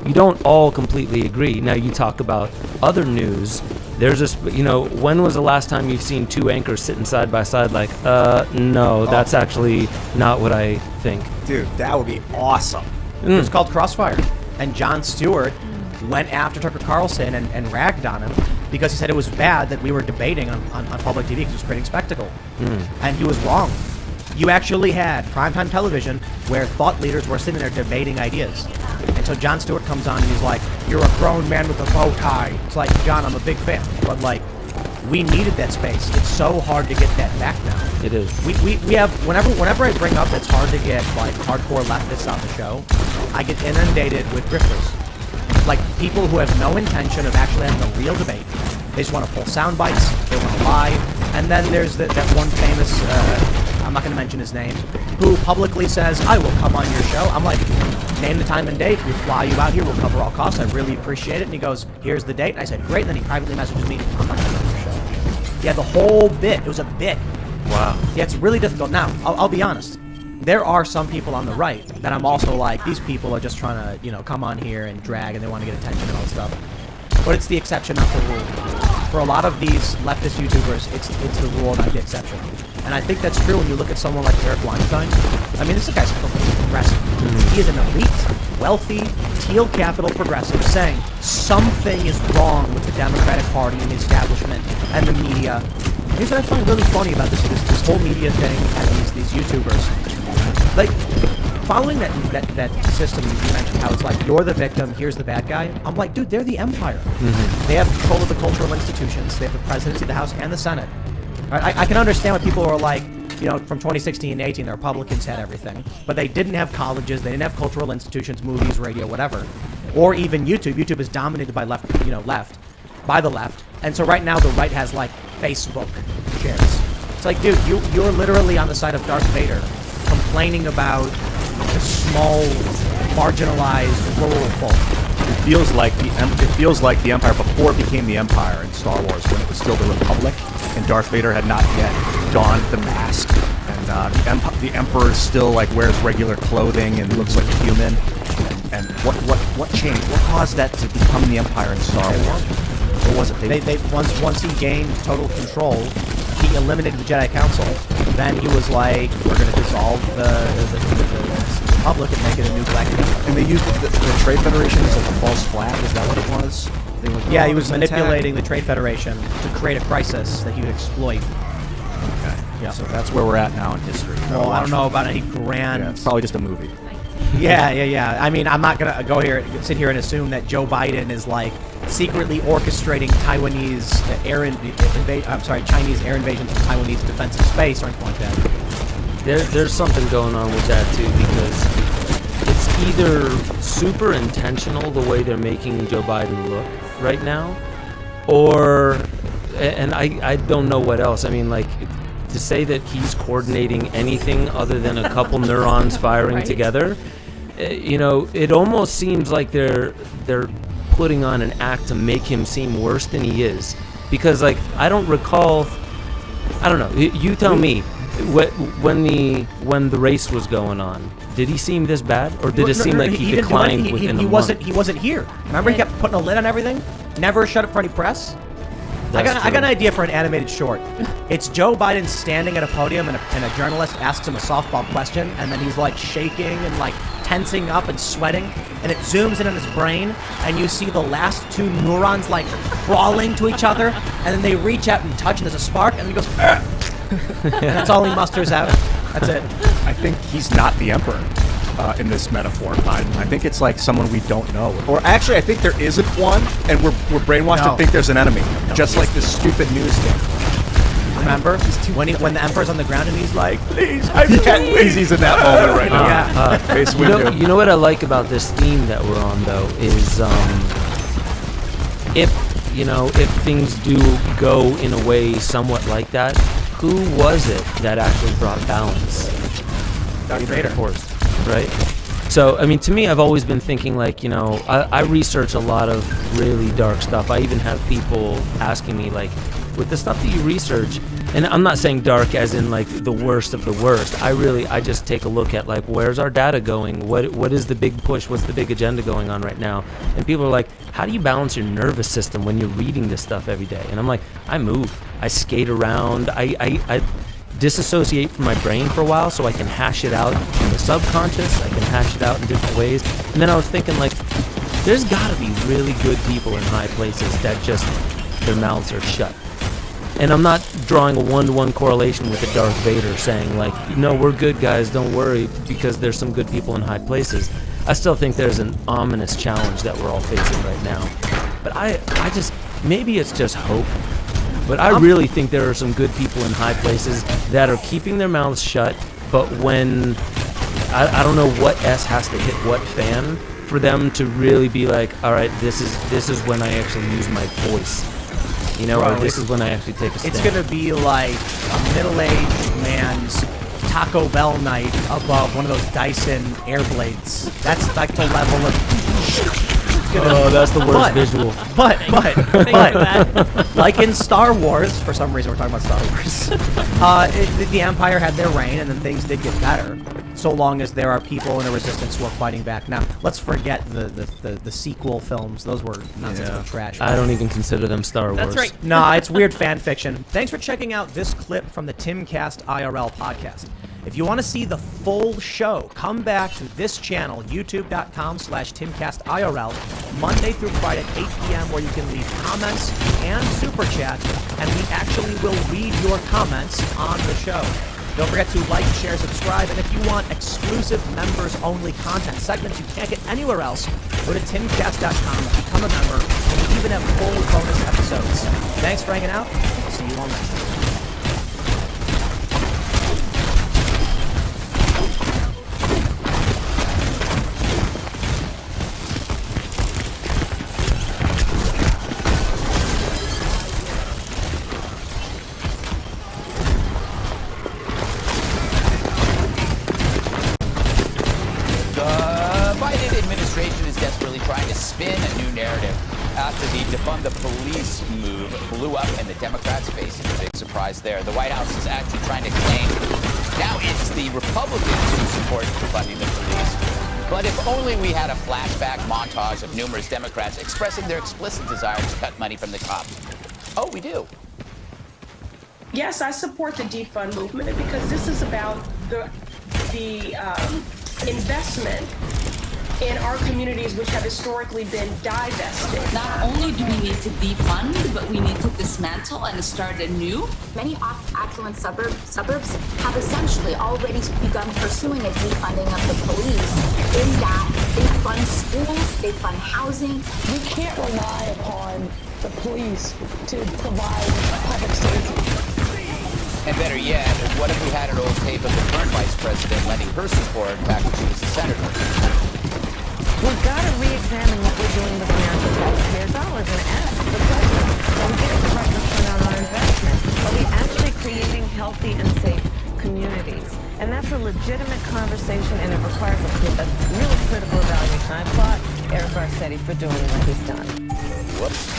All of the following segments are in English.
you don't all completely agree. Now you talk about other news. There's this, when was the last time you've seen two anchors sitting side by side like, no, that's actually not what I think. Dude, that would be awesome. It's called Crossfire. And Jon Stewart went after Tucker Carlson and ragged on him because he said it was bad that we were debating on public TV because it was creating spectacle. And he was wrong. You actually had primetime television where thought leaders were sitting there debating ideas. And so Jon Stewart comes on and he's like, you're a grown man with a bow tie. It's like, John, I'm a big fan. But like, we needed that space. It's so hard to get that back now. It is. We have, whenever I bring up it's hard to get like hardcore leftists on the show, I get inundated with grifters. Like people who have no intention of actually having a real debate. They just want to pull sound bites, they want to lie. And then there's that one famous, I'm not going to mention his name, who publicly says, I will come on your show. I'm like, name the time and date. We'll fly you out here. We'll cover all costs. I really appreciate it. And he goes, here's the date. And I said, great. And then he privately messages me, I'm not coming on your show. Yeah, the whole bit. It was a bit. Wow. Yeah, it's really difficult. Now, I'll be honest. There are some people on the right that I'm also like, these people are just trying to, come on here and drag and they want to get attention and all that stuff. But it's the exception, not the rule. For a lot of these leftist YouTubers, it's the rule, not the exception. And I think that's true when you look at someone like Eric Weinstein. I mean, this guy's progressive. He is an elite, wealthy, teal capital progressive saying something is wrong with the Democratic Party and the establishment and the media. Here's what I find really funny about this whole media thing and these YouTubers. Like, following that system you mentioned, how it's like, you're the victim, here's the bad guy. I'm like, dude, they're the empire. They have control of the cultural institutions. They have the presidency, the House, and the Senate. Right? I can understand why people are like, from 2016 to 18, the Republicans had everything. But they didn't have colleges, they didn't have cultural institutions, movies, radio, whatever. Or even YouTube. YouTube is dominated by by the left. And so right now the right has like Facebook shares. It's like, dude, you're literally on the side of Darth Vader complaining about the small, marginalized, rural folk. It feels like the Empire before it became the Empire in Star Wars, when it was still the Republic, and Darth Vader had not yet donned the mask, and the Emperor still like wears regular clothing and looks like a human. And what changed? What caused that to become the Empire in Star Wars? What was it? They once he gained total control, he eliminated the Jedi Council. Then he was like, we're going to dissolve the Republic and make it a new galactic empire. And they used the Trade Federation as like a false flag. Is that what it was? Yeah, he was manipulating the Trade Federation to create a crisis that he would exploit. Okay. Yeah. So that's where we're at now in history. No, I don't know about any grand. Yeah, it's probably just a movie. Yeah. I mean, I'm not gonna sit here and assume that Joe Biden is like secretly orchestrating Chinese air invasion to Taiwanese defensive space or anything like that. There's something going on with that too, because it's either super intentional the way they're making Joe Biden look right now, and I don't know what else. I mean, like, to say that he's coordinating anything other than a couple neurons firing together, it almost seems like they're putting on an act to make him seem worse than he is. Because, like, I don't know, you tell me, when the race was going on, did he seem this bad, or did it seem like he declined within a month? He wasn't here. Remember, he kept putting a lid on everything. Never shut up for any press. I got an idea for an animated short. It's Joe Biden standing at a podium and a journalist asks him a softball question, and then he's like shaking and like tensing up and sweating, and it zooms in on his brain, and you see the last two neurons like crawling to each other, and then they reach out and touch, and there's a spark, and he goes, and that's all he musters out. That's it. I think he's not the Emperor in this metaphor. I think it's like someone we don't know. Or actually, I think there isn't one, and we're brainwashed to think there's an enemy. Just like this stupid news thing. Remember? When the Emperor's on the ground and he's like, please, He's in that moment right now. You know what I like about this theme that we're on, though, is if things do go in a way somewhat like that, who was it that actually brought balance? Darth Vader. Right? So, I mean, to me, I've always been thinking, like, you know, I research a lot of really dark stuff. I even have people asking me, like, with the stuff that you research, and I'm not saying dark as in, like, the worst of the worst. I just take a look at, like, where's our data going? What is the big push? What's the big agenda going on right now? And people are like, how do you balance your nervous system when you're reading this stuff every day? And I'm like, I move. I skate around. I disassociate from my brain for a while so I can hash it out in the subconscious. I can hash it out in different ways. And then I was thinking, like, there's got to be really good people in high places that just, their mouths are shut. And I'm not drawing a one-to-one correlation with the Darth Vader saying, like, no, we're good guys, don't worry, because there's some good people in high places. I still think there's an ominous challenge that we're all facing right now. But I just, maybe it's just hope. But I really think there are some good people in high places that are keeping their mouths shut, but when, I don't know what S has to hit what fan for them to really be like, all right, this is when I actually use my voice. You know, or this is when I actually take a stand. It's going to be like a middle-aged man's Taco Bell night above one of those Dyson air blades. That's like the level of... Oh, that's the worst visual. But, like in Star Wars, for some reason we're talking about Star Wars, the Empire had their reign, and then things did get better, so long as there are people in the Resistance who are fighting back. Now, let's forget the sequel films. Those were nonsensical trash. I don't even consider them Star Wars. That's right. Nah, it's weird fan fiction. Thanks for checking out this clip from the Timcast IRL podcast. If you want to see the full show, come back to this channel, youtube.com/TimcastIRL, Monday through Friday at 8 p.m., where you can leave comments and super chats, and we actually will read your comments on the show. Don't forget to like, share, subscribe, and if you want exclusive members-only content segments you can't get anywhere else, go to timcast.com, become a member, and we even have full bonus episodes. Thanks for hanging out. I'll see you all next time. After the defund the police move blew up and the Democrats facing a big surprise there. The White House is actually trying to claim now it's the Republicans who support defunding the police. But if only we had a flashback montage of numerous Democrats expressing their explicit desire to cut money from the cops. Oh, we do. Yes, I support the defund movement because this is about the investment in our communities, which have historically been divested. Not only do we need to defund, but we need to dismantle and start anew. Many affluent suburbs have essentially already begun pursuing a defunding of the police in that they fund schools, they fund housing. We can't rely upon the police to provide public safety. And better yet, what if we had an old tape of the current vice president lending her support back when she was a senator? We've got to re-examine what we're doing with America's taxpayer dollars and ask the question, are we getting the right return on our investment? Are we actually creating healthy and safe communities? And that's a legitimate conversation, and it requires a really critical evaluation. I applaud Eric Garcetti for doing what he's done. Whoops.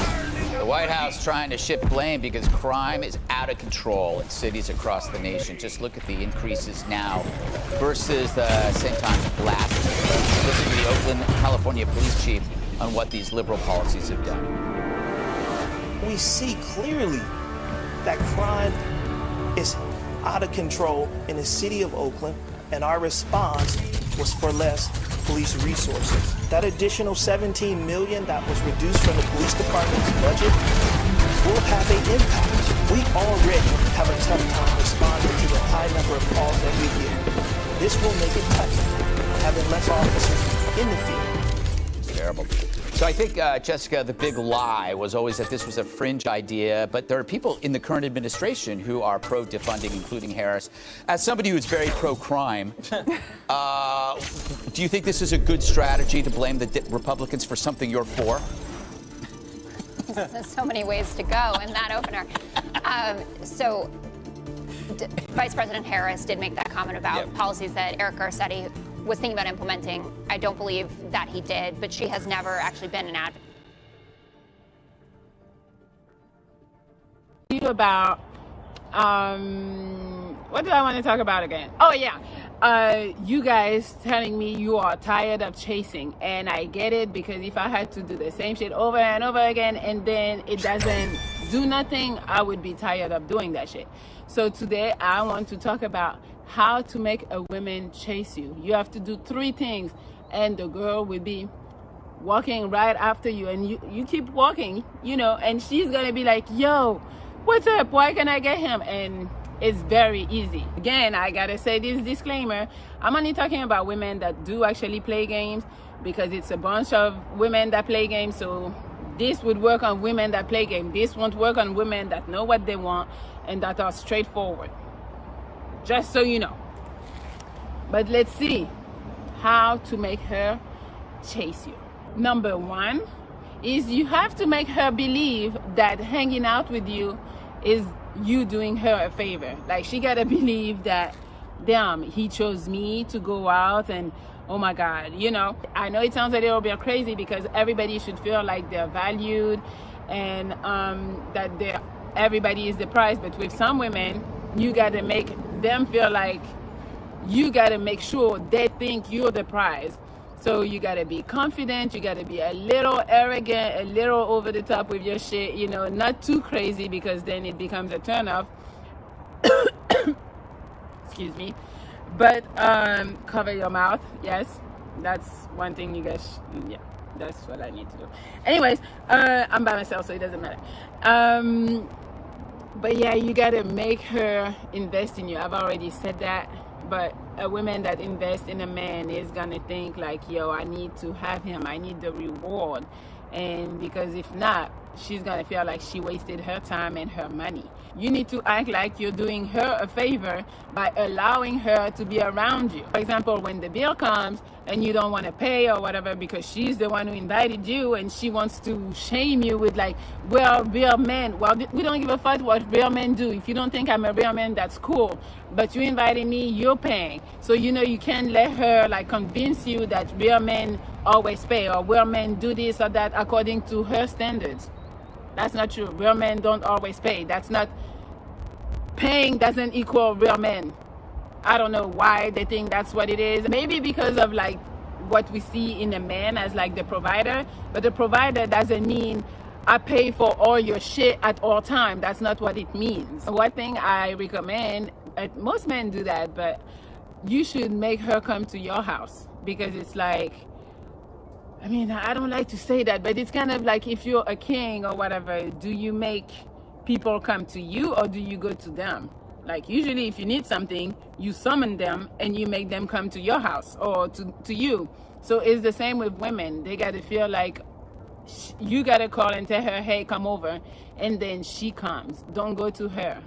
The White House trying to shift blame because crime is out of control in cities across the nation. Just look at the increases now versus the same time last year. Listen to the Oakland, California police chief on what these liberal policies have done. We see clearly that crime is out of control in the city of Oakland, and our response was for less police resources. That additional $17 million that was reduced from the police department's budget will have an impact. We already have a tough time responding to the high number of calls that we get. This will make it tougher, having less officers in the field. It's terrible. So I think, Jessica, the big lie was always that this was a fringe idea, but there are people in the current administration who are pro-defunding, including Harris. As somebody who's very pro-crime, do you think this is a good strategy to blame the Republicans for something you're for? There's so many ways to go in that opener. Vice President Harris did make that comment about policies that Eric Garcetti was thinking about implementing. I don't believe that he did, but she has never actually been an advocate. About what do I want to talk about again? Oh yeah, you guys telling me you are tired of chasing, and I get it, because if I had to do the same shit over and over again and then it doesn't do nothing, I would be tired of doing that shit. So today I want to talk about how to make a woman chase you. You have to do 3 things, and the girl will be walking right after you, and you keep walking, you know, and she's gonna be like, yo, what's up, why can I get him? And it's very easy. Again, I gotta say this disclaimer, I'm only talking about women that do actually play games, because it's a bunch of women that play games. So this would work on women that play games. This won't work on women that know what they want and that are straightforward, just so you know. But let's see how to make her chase you. Number 1 is you have to make her believe that hanging out with you is you doing her a favor. Like, she gotta believe that, damn, he chose me to go out, and oh my God, you know. I know it sounds a little bit crazy, because everybody should feel like they're valued and that everybody is the prize. But with some women, you gotta make them feel like, you gotta make sure they think you're the prize. So you gotta be confident, you gotta be a little arrogant, a little over the top with your shit, you know, not too crazy, because then it becomes a turnoff. Excuse me. But cover your mouth. Yes, that's one thing you guys, yeah, that's what I need to do. Anyways, I'm by myself, so it doesn't matter. But yeah, you gotta make her invest in you. I've already said that. But a woman that invests in a man is gonna think like, yo, I need to have him, I need the reward. And because if not, she's gonna feel like she wasted her time and her money. You need to act like you're doing her a favor by allowing her to be around you. For example, when the bill comes and you don't want to pay or whatever, because she's the one who invited you, and she wants to shame you with like, well, real men, well, we don't give a fuck what real men do. If you don't think I'm a real man, that's cool, but you invited me, you're paying. So you know, you can't let her like convince you that real men always pay, or real men do this or that according to her standards. That's not true. Real men don't always pay. That's not, paying doesn't equal real men. I don't know why they think that's what it is. Maybe because of like what we see in a man as like the provider, but the provider doesn't mean I pay for all your shit at all time. That's not what it means. One thing I recommend, most men do that, but you should make her come to your house, because it's like, I mean, I don't like to say that, but it's kind of like, if you're a king or whatever, do you make people come to you, or do you go to them? Like, usually if you need something, you summon them and you make them come to your house or to you. So it's the same with women. They got to feel like you got to call and tell her, hey, come over, and then she comes. Don't go to her.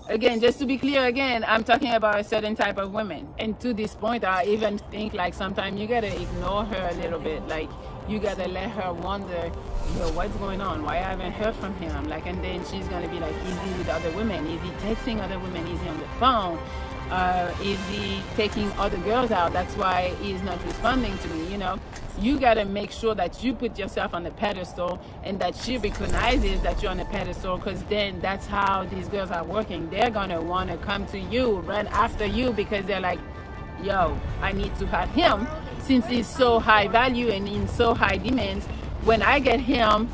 Again, just to be clear, again, I'm talking about a certain type of women. And to this point, I even think like sometimes you gotta ignore her a little bit. Like, you gotta let her wonder, yo, what's going on? Why I haven't heard from him? Like, and then she's gonna be like, is he with other women? Is he texting other women? Is he on the phone? Is he taking other girls out? That's why he's not responding to me, you know? You gotta make sure that you put yourself on the pedestal and that she recognizes that you're on the pedestal, because then that's how these girls are working. They're gonna wanna come to you, run after you, because they're like, yo, I need to have him since he's so high value and in so high demands. When I get him,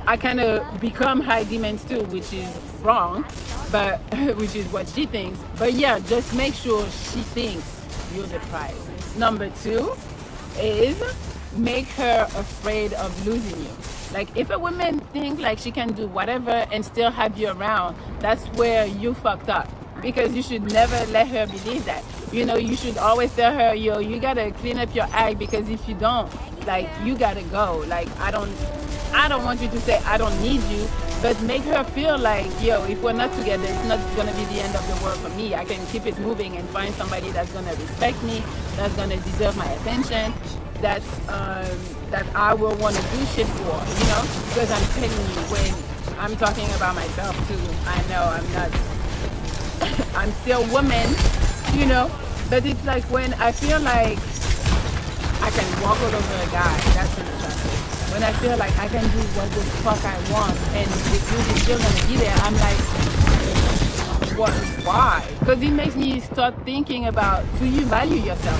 I kind of become high demands too, which is wrong, but which is what she thinks. But yeah, just make sure she thinks you're the prize. Number 2 is make her afraid of losing you. Like, if a woman thinks like she can do whatever and still have you around, that's where you fucked up, because you should never let her believe that. You know, you should always tell her, yo, you gotta clean up your act, because if you don't, like, you gotta go. Like, I don't want you to say I don't need you, but make her feel like, yo, if we're not together, it's not gonna be the end of the world for me. I can keep it moving and find somebody that's gonna respect me, that's gonna deserve my attention, that's that I will want to do shit for, you know? Because I'm telling you, when I'm talking about myself too, I know I'm not I'm still woman, you know, But it's like when I feel like I can walk all over a guy, that's unattractive. When I feel like I can do what the fuck I want and the dude is still gonna be there, I'm like, what? Why? Because it makes me start thinking about, do you value yourself?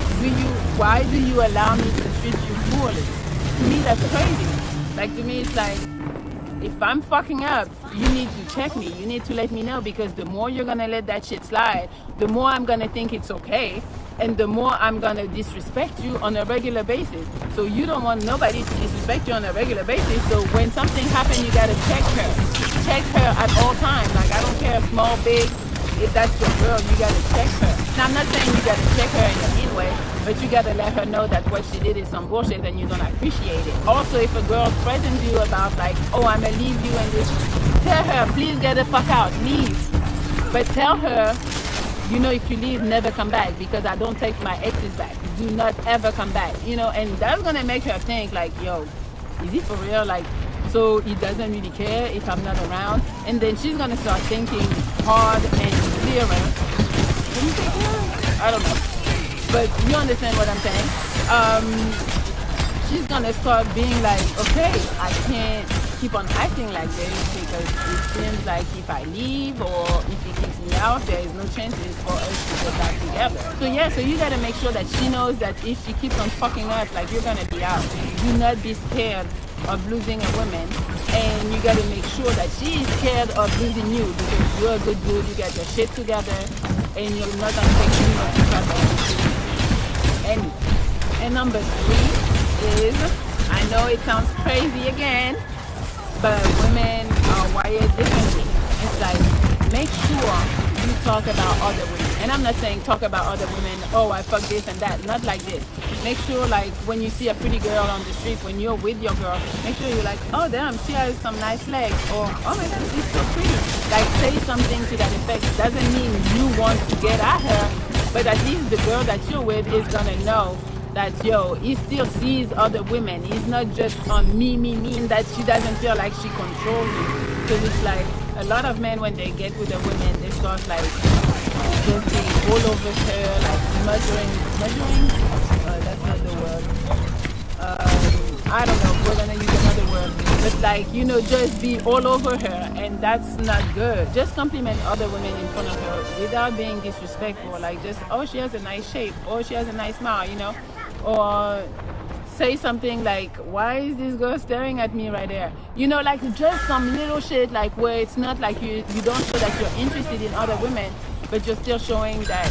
Why do you allow me to treat you poorly? To me, that's crazy. Like, to me, it's like, if I'm fucking up, you need to check me. You need to let me know, because the more you're gonna let that shit slide, the more I'm gonna think it's okay, and the more I'm gonna disrespect you on a regular basis. So you don't want nobody to disrespect you on a regular basis. So when something happens, you gotta check her. Check her at all times. Like, I don't care, small, big. If that's your girl, you gotta check her. Now, I'm not saying you gotta check her in a mean way, but you gotta let her know that what she did is some bullshit and you don't appreciate it. Also, if a girl threatens you about like, oh, I'm gonna leave you and this, tell her, please get the fuck out, leave. But tell her, you know, if you leave, never come back, because I don't take my exes back. Do not ever come back, you know, and that's gonna make her think like, yo, is he for real? Like, so he doesn't really care if I'm not around. And then she's gonna start thinking hard and clearer. Can you say clearer? I don't know. But you understand what I'm saying? She's gonna start being like, okay, I can't keep on acting like this, because it seems like if I leave or if he kicks me out, there is no chances for us to get back together. So yeah, so you gotta make sure that she knows that if she keeps on fucking up, like, you're gonna be out. Do not be scared of losing a woman, and you gotta make sure that she is scared of losing you, because you're a good dude, you got your shit together, and you're not gonna take too much trouble. And number 3 is, I know it sounds crazy again, but women are wired differently. It's like, make sure you talk about other women. And I'm not saying talk about other women, oh, I fuck this and that, not like this. Make sure, like, when you see a pretty girl on the street, when you're with your girl, make sure you're like, oh damn, she has some nice legs, or oh my god, she's so pretty. Like, say something to that effect. Doesn't mean you want to get at her, but at least the girl that you're with is gonna know that, yo, he still sees other women. He's not just on me, and that she doesn't feel like she controls you. Because it's like, a lot of men, when they get with a woman, they start like just being all over her, like smothering? That's not the word. I don't know, we're gonna use another word. But like, you know, just be all over her, and that's not good. Just compliment other women in front of her without being disrespectful. Like, just, oh, she has a nice shape, or she has a nice smile, you know? Or say something like, why is this girl staring at me right there? You know, like, just some little shit, like, where it's not like you don't show that you're interested in other women, but you're still showing that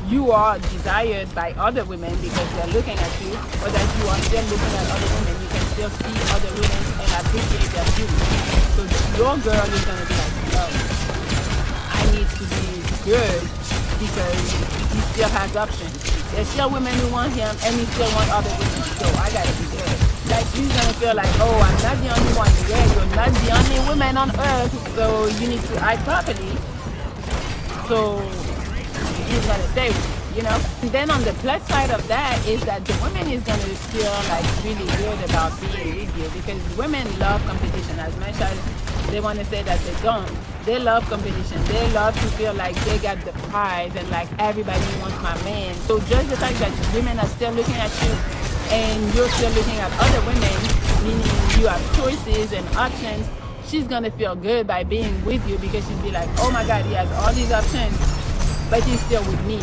you are desired by other women because they're looking at you, or that you are still looking at other women. You can still see other women and appreciate their beauty. So your girl is going to be like, no, I need to be good, because he still has options. There's still women who want him, and he still want other women, so I gotta be good. Like, she's gonna feel like, oh, I'm not the only one. Yeah, you're not the only woman on earth, so you need to act properly. So he's gonna stay with you, you know? And then on the plus side of that is that the woman is gonna feel like really good about being with you, because women love competition. As much as they want to say that they don't, they love competition. They love to feel like they got the prize, and like, everybody wants my man. So just the fact that women are still looking at you, and you're still looking at other women, meaning you have choices and options, she's gonna feel good by being with you, because she'll be like, oh my god, he has all these options, but he's still with me.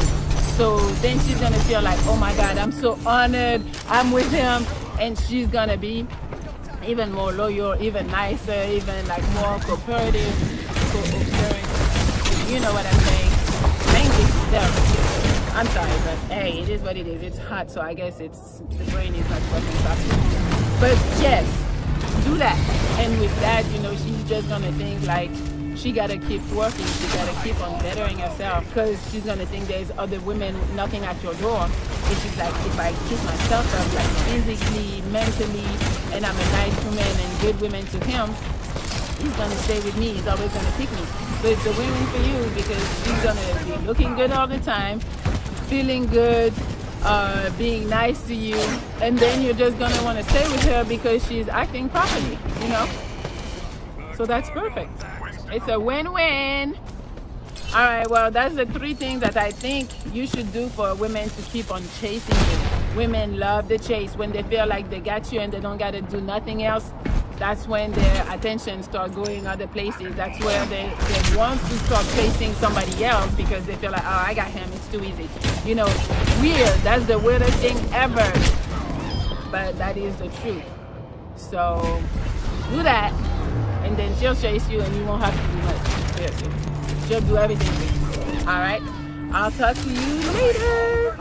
So then she's gonna feel like, oh my god, I'm so honored, I'm with him. And she's gonna be even more loyal, even nicer, even like more cooperative. You know what I'm saying? Language is therapy. I'm sorry, but hey, it is what it is. It's hot, so I guess the brain is not working properly. But yes, do that. And with that, you know, she's just gonna think like, she gotta keep working, she gotta keep on bettering herself, because she's gonna think there's other women knocking at your door. And she's like, if I keep myself up, like physically, mentally, and I'm a nice woman and good woman to him, he's gonna stay with me, he's always gonna pick me. So it's a win-win for you, because she's gonna be looking good all the time, feeling good, being nice to you, and then you're just gonna wanna stay with her because she's acting properly, you know? So that's perfect. It's a win-win. All right, well, that's the 3 things that I think you should do for women to keep on chasing you. Women love the chase. When they feel like they got you and they don't got to do nothing else, that's when their attention start going other places. That's where they want to start chasing somebody else because they feel like, oh, I got him, it's too easy. You know, weird. That's the weirdest thing ever. But that is the truth. So do that, and then she'll chase you and you won't have to do much. Seriously. She'll do everything for you. All right? I'll talk to you later.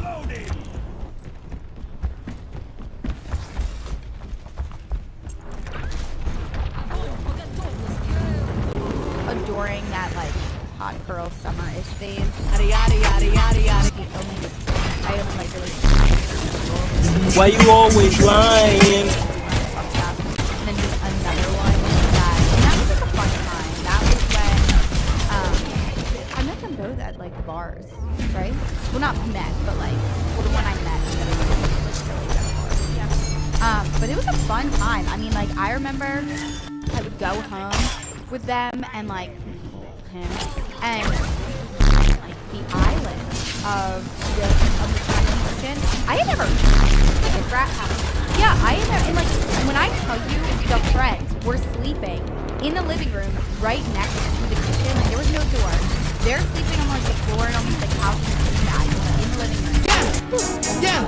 Adoring that like hot girl summer-ish phase. Yada yada yada yada yada. I am like really. Why you always lying? And then just another one that was like a fun time. That was when I met them both at like the bars, right? Well, not met, but like well, the one I met. But it was a fun time. I mean, like I remember I would go home with them and like him and like the island of the Chinese kitchen. I had never like a frat house. Yeah, I had never, and like when I tell you the friends were sleeping in the living room right next to the kitchen, like there was no door. They're sleeping on like the floor and on the couch and that in the living room. Yeah.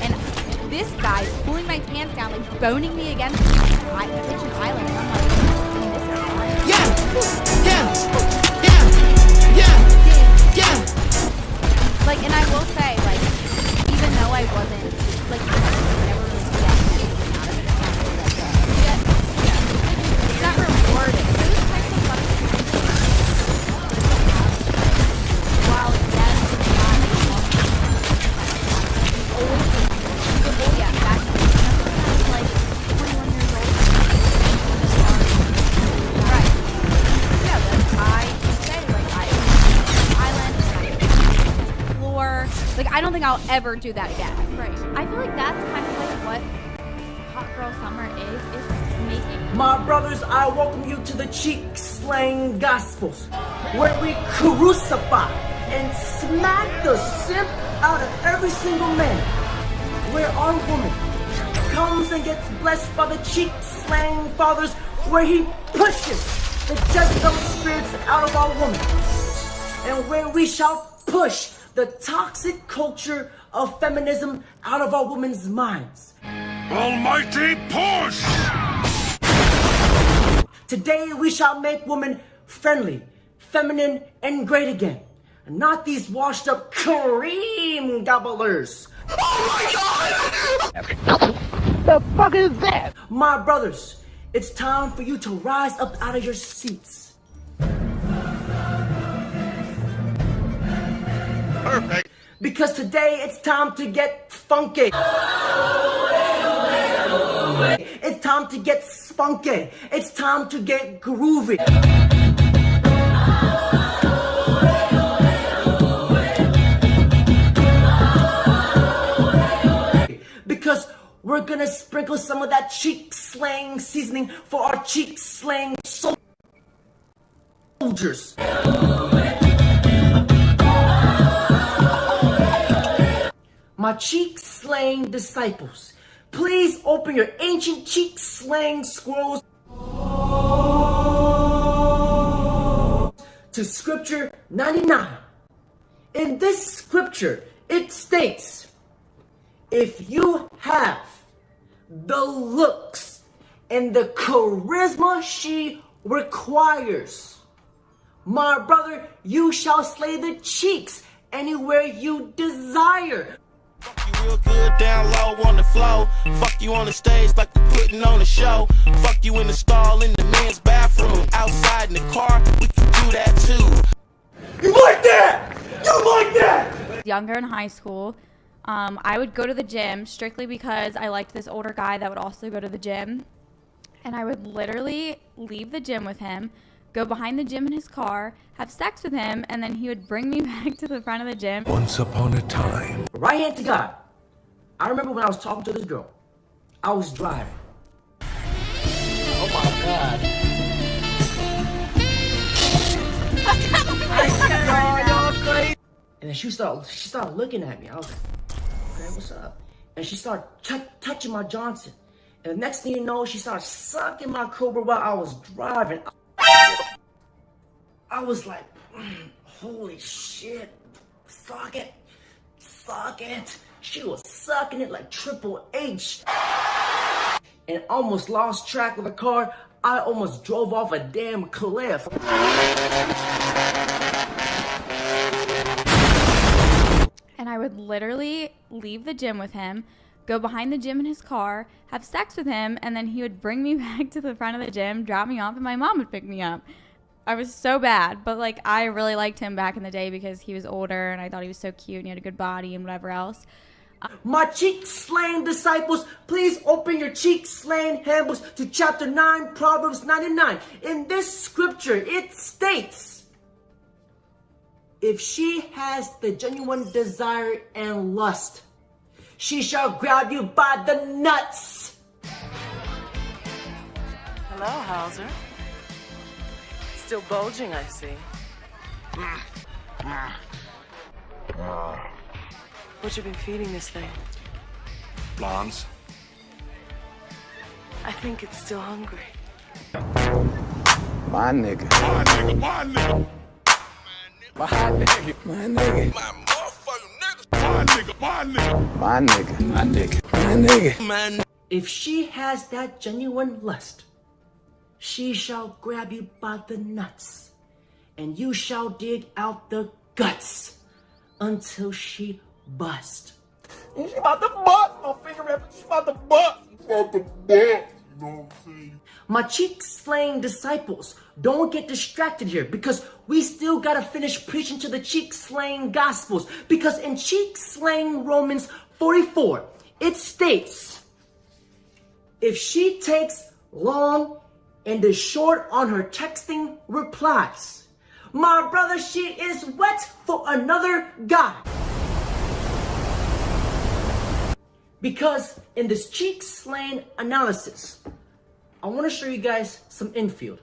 And this guy pulling my pants down, like boning me against the kitchen island, and I'm like, this is fun. Yeah. Like, and I will say, like, even though I wasn't, like, I never really get anything out of it, it's not rewarding. Those types of fun things. While yes, it's not like always yeah, back then, I was like 21 years old. Right. Yeah, but I can say, like, I island, floor. Like, I don't think I'll ever do that again. Right. I feel like that's kind of like what hot girl summer is making. My brothers, I welcome you to the cheek slang gospels, where we crucify and smack the simp out of every single man. Where our woman comes and gets blessed by the cheek slang fathers, where he pushes the Jezebel spirits out of our woman, and where we shall push the toxic culture of feminism out of our women's minds. Almighty push! Today we shall make women friendly, feminine, and great again. Not these washed up cream gobblers. Oh my God! The fuck is that? My brothers, it's time for you to rise up out of your seats. Perfect. Because today it's time to get funky. It's time to get spunky. It's time to get groovy. Because we're gonna sprinkle some of that cheek slang seasoning for our cheek slang soldiers. My cheek slang disciples, please open your ancient cheek slang scrolls to scripture 99. In this scripture, it states, if you have the looks and the charisma she requires, my brother, you shall slay the cheeks anywhere you desire. Fuck you real good down low on the floor. Fuck you on the stage like we're putting on a show. Fuck you in the stall in the men's bathroom. Outside in the car, we can do that too. You like that? You like that? Younger in high school, I would go to the gym strictly because I liked this older guy that would also go to the gym. And I would literally leave the gym with him, go behind the gym in his car, have sex with him, and then he would bring me back to the front of the gym. Once upon a time. Right hand to God. I remember when I was talking to this girl. I was driving. Oh my God. And then she started looking at me. I was like, okay, what's up? And she started touching my Johnson. And the next thing you know, she started sucking my Cobra while I was driving. I was like, holy shit, fuck it. She was sucking it like Triple H. And almost lost track of the car. I almost drove off a damn cliff. And I would literally leave the gym with him, go behind the gym in his car, have sex with him, and then he would bring me back to the front of the gym, drop me off, and my mom would pick me up. I was so bad, but like I really liked him back in the day because he was older and I thought he was so cute and he had a good body and whatever else. My cheek-slaying disciples, please open your cheek-slaying handbooks to chapter 9, Proverbs 99. In this scripture, it states, if she has the genuine desire and lust, she shall grab you by the nuts. Hello, Hauser. Still bulging, I see. What you been feeding this thing? Blondes. I think it's still hungry. My nigga. My nigga, my nigga. My nigga. My nigga. My motherfucking nigga. My nigga, my nigga. My nigga. My nigga. My nigga. Man. If she has that genuine lust, she shall grab you by the nuts, and you shall dig out the guts until she bust. She's about to butt. No finger rap. She's about to butt. She's about to butt. You know what I'm saying? My cheek-slaying disciples, don't get distracted here because we still gotta finish preaching to the cheek-slaying gospels. Because in cheek-slaying Romans 44, it states, if she takes long and is short on her texting replies, my brother, she is wet for another guy. Because in this cheek-slaying analysis, I want to show you guys some infield.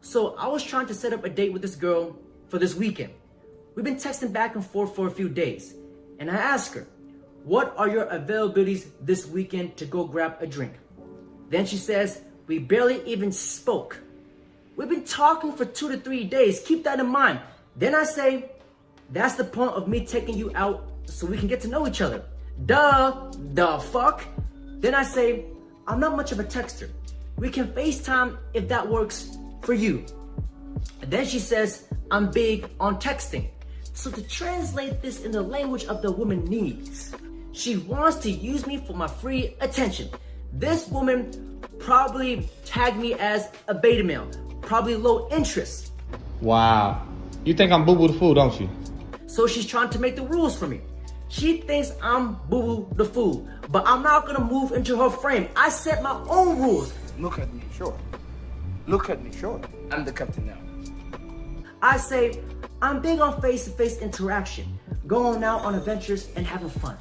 So I was trying to set up a date with this girl for this weekend. We've been texting back and forth for a few days. And I asked her, what are your availabilities this weekend to go grab a drink? Then she says, we barely even spoke. We've been talking for 2 to 3 days. Keep that in mind. Then I say, that's the point of me taking you out so we can get to know each other. Duh, the fuck? Then I say, I'm not much of a texter. We can FaceTime if that works for you. And then she says, I'm big on texting. So to translate this in the language of the woman needs, she wants to use me for my free attention. This woman probably tagged me as a beta male, probably low interest. Wow. You think I'm boo-boo the fool, don't you? So she's trying to make the rules for me. She thinks I'm boo-boo the fool, but I'm not gonna move into her frame. I set my own rules. Look at me, sure. Look at me, sure. I'm the captain now. I say, I'm big on face-to-face interaction, going out on adventures and having fun.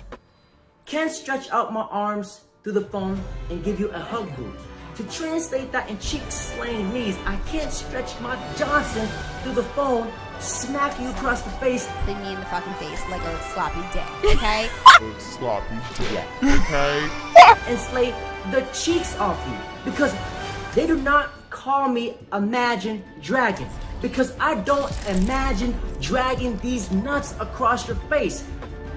Can't stretch out my arms through the phone and give you a hug, boo. To translate that in cheek-slaying knees, I can't stretch my Johnson through the phone, smack you across the face. They me in the fucking face like a sloppy dick, okay? Sloppy dick. Okay. And slay the cheeks off you. Because they do not call me Imagine Dragon. Because I don't imagine dragging these nuts across your face.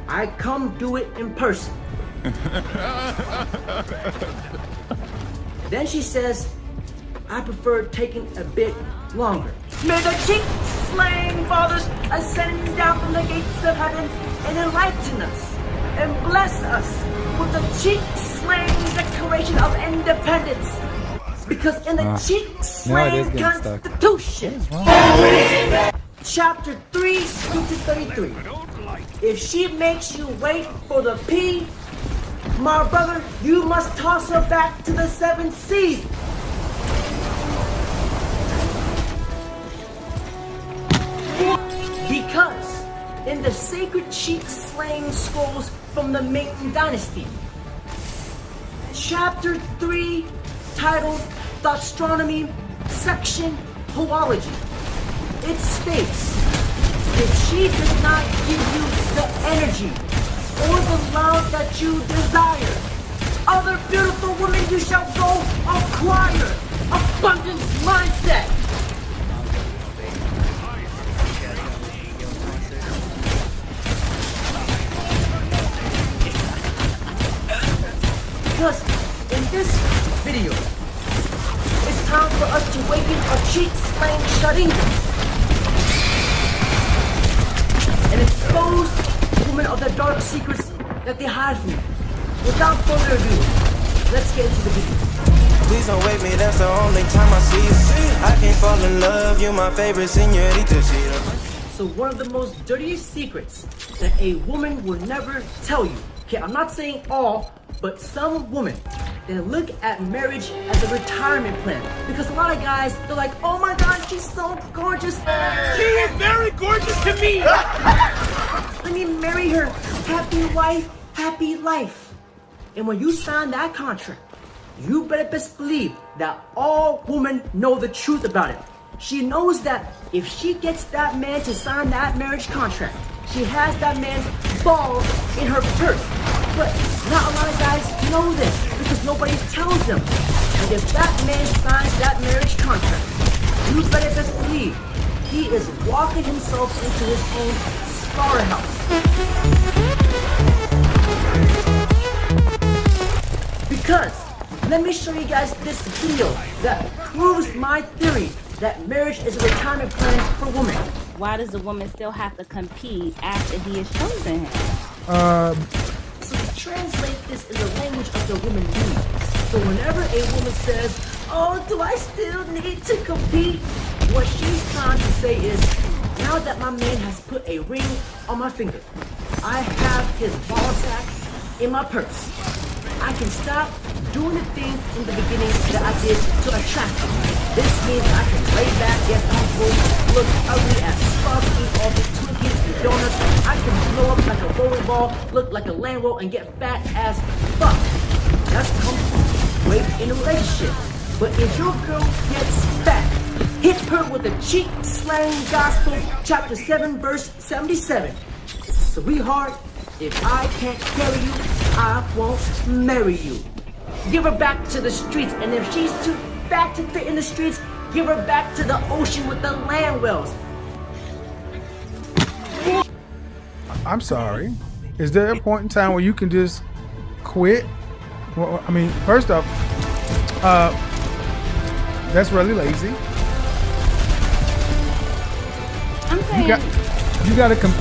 I come do it in person. Then she says, I prefer taking a bit longer. May the cheek-slaying fathers ascend down from the gates of heaven and enlighten us and bless us with the cheek-slaying Declaration of Independence. Because in the cheek-slaying Constitution, Chapter 3, Scripture 33, if she makes you wait for the P, my brother, you must toss her back to the 7 seas. Because in the sacred cheek-slaying scrolls from the Ming Dynasty, Chapter 3, titled Astronomy, Section Hoology, it states, if she does not give you the energy or the love that you desire, other beautiful women you shall go acquire. Abundance mindset. Because in this video, it's time for us to awaken our cheek-slaying shadingas and expose women of the dark secrets that they hide from you. Without further ado, let's get into the video. Please don't wake me, that's the only time I see you. I can't fall in love, you my favorite señorita. So one of the most dirtiest secrets that a woman will never tell you. Okay, I'm not saying all, but some women, they look at marriage as a retirement plan. Because a lot of guys, they're like, oh my God, she's so gorgeous. She is very gorgeous to me. Let me marry her. Happy wife, happy life. And when you sign that contract, you better best believe that all women know the truth about it. She knows that if she gets that man to sign that marriage contract, she has that man's balls in her purse. But not a lot of guys know this because nobody tells them. And if that man signs that marriage contract, you better best believe he is walking himself into his own slaughterhouse. Because let me show you guys this video that proves my theory that marriage is a retirement plan for women. Why does the woman still have to compete after he has chosen him? So to translate this in the language of the woman needs. So whenever a woman says, oh, do I still need to compete? What she's trying to say is, now that my man has put a ring on my finger, I have his ball sack in my purse. I can stop doing the things in the beginning that I did to attract him. This means I can lay back, get comfortable, look ugly as fuck, eat all the Twinkies and donuts. I can blow up like a bowling ball, look like a Land Rover, and get fat as fuck. That's comfortable, great in a relationship. But if your girl gets fat, hit her with the cheek slang gospel, chapter 7, verse 77. Sweetheart, if I can't carry you, I won't marry you. Give her back to the streets, and if she's too fat to fit in the streets, give her back to the ocean with the land whales. I'm sorry. Is there a point in time where you can just quit? Well, I mean, first off, that's really lazy. I'm saying You got to compete.